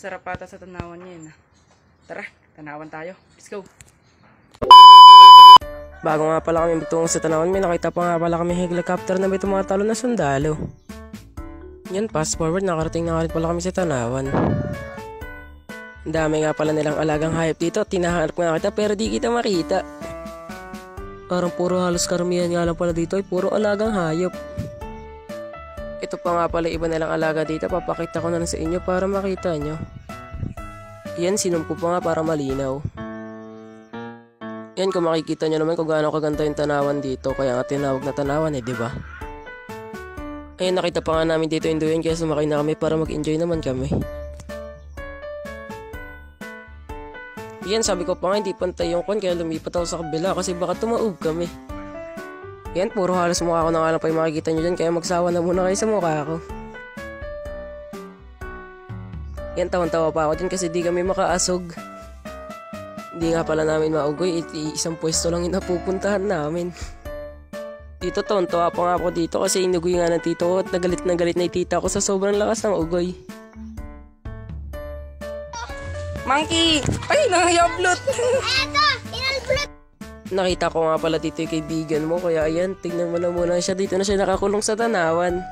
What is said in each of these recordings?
Sarap ata sa tanawan niya yun. Tara, tanawan tayo. Let's go. Bago nga pala kami magtungo sa tanawan, may nakita pa nga pala kami helicopter na may tumatalo na sundalo. Yan, fast forward, nakarating na nga rin pala kami sa tanawan. Ang dami nga pala nilang alagang hayop dito. Tinahanap nga kita pero di kita makita. Parang puro halos karamihan nga lang pala dito ay puro alagang hayop. Ito pa nga pala iba nilang alaga dito. Papakita ko na lang sa inyo para makita nyo. Yan, sinum ko pa nga para malinaw. Yan, kung makikita nyo naman kung gaano kaganda yung tanawan dito. Kaya nga tinawag na tanawan diba? Ayun, nakita pa nga namin dito yung duyan kaya sumakay na kami para mag-enjoy naman kami. Yan, sabi ko pa nga hindi pantay yung kwan kaya lumipat ako sa kabila kasi baka tumaob kami. Yan, puro halos mukha ko na nga lang pa yung makikita nyo dyan kaya magsawa na muna kayo sa mukha ko. Yan, tawan-tawa pa ako dyan kasi di kami makaasog. Hindi nga pala namin maugoy, isang pwesto lang yung napupuntahan namin. Dito tawan-tawa pa nga ako dito kasi inugoy nga ng tito ko at nagalit na yung tita ko sa sobrang lakas ng ugoy. Monkey! Ay, nangayablot! Eto! Inalblot! Nakita ko nga pala dito yung kaibigan mo kaya ayan, tignan mo na muna siya, dito na siya nakakulong sa tanawan.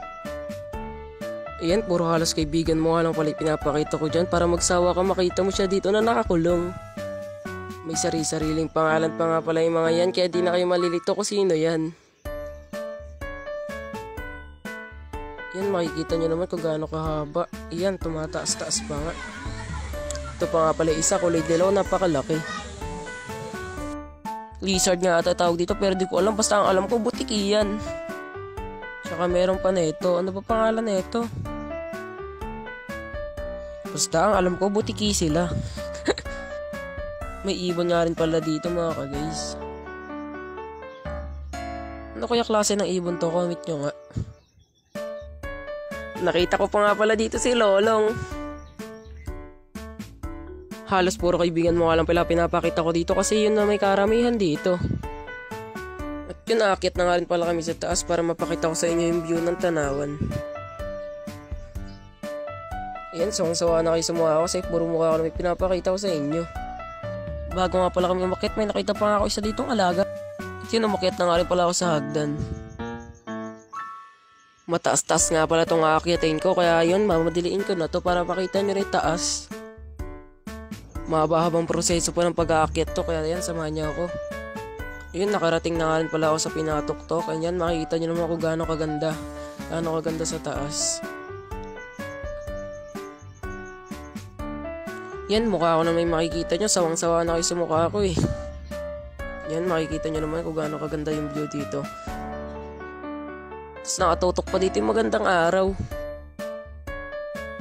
Ayan, puro halos kaibigan mo nga lang pala pinapakita ko dyan para magsawa ka makita mo siya dito na nakakulong. May sari-sariling pangalan pa nga pala yung mga yan kaya di na kayo malilito kung sino yan. Yan, makikita nyo naman kung gaano kahaba. Ayan, tumataas-taas pa nga. Ito pa nga pala isa, kulay dilaw, napakalaki. Lizard nga ata tawag dito pero di ko alam, basta ang alam ko butiki yan. Tsaka meron pa neto, ano pa pangalan neto? Basta ang alam ko butiki sila. May ibon nga rin pala dito mga ka-guys. Ano kaya klase ng ibon to? Comment nyo nga. Nakita ko pa nga pala dito si Lolong. Halos puro kaibigan mo nga lang pala pinapakita ko dito kasi yun na may karamihan dito. At yun, aakyat na nga rin pala kami sa taas para mapakita ko sa inyo yung view ng tanawan. Ayan, sawang-sawa na kayo sa mukha ko kasi puro mukha ko na may pinapakita ko sa inyo. Bago nga pala kami umakyat, may nakita pa nga ako isa ditong alaga. At yun, umakyat na nga rin pala ako sa hagdan. Mataas-taas nga pala itong aakyatin ko kaya yun, mamadiliin ko na to para makita nyo rin taas. Mahaba-habang proseso pa ng pag-aakyat to kaya yan, samahan niyo ako. Yun, nakarating na nga rin pala ako sa pinatok-tok. Ayan, makikita nyo naman kung gaano kaganda. Gaano kaganda sa taas. Yan, mukha ko na may makikita nyo. Sawang-sawa na kayo sa mukha ko eh. Yan, makikita nyo naman kung gaano kaganda yung view dito. Tapos nakatutok pa dito yung magandang araw.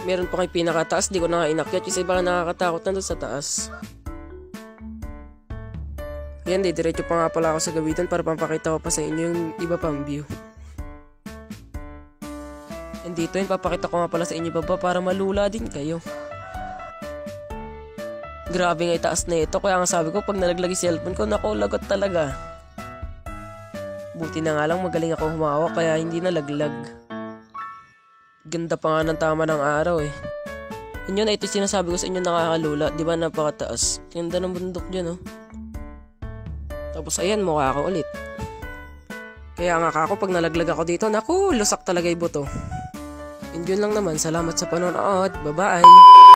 Meron pa kayo pinakataas, di ko na nga inakyat kasi baka nakakatakot na doon sa taas. Yan, diretso pa nga pala ako sa gawitan para pampakita ko pa sa inyo yung iba pang view. And dito yun, papakita ko nga pala sa inyo baba para malula din kayo. Grabe nga itaas na ito, kaya nga sabi ko pag nalaglag yung cellphone ko, naku, lagot talaga. Buti na nga lang magaling ako humawak kaya hindi nalaglag. Ganda pa nga ng tama ng araw eh. Yun, ito sinasabi ko sa inyo nakakalula. Di ba napakataas? Ganda ng bundok dyan oh. Tapos ayan, mukha ako ulit. Kaya nga ako pag nalaglag ako dito, naku, lusak talaga yung buto. And yun lang naman, salamat sa panonood. Bye-bye!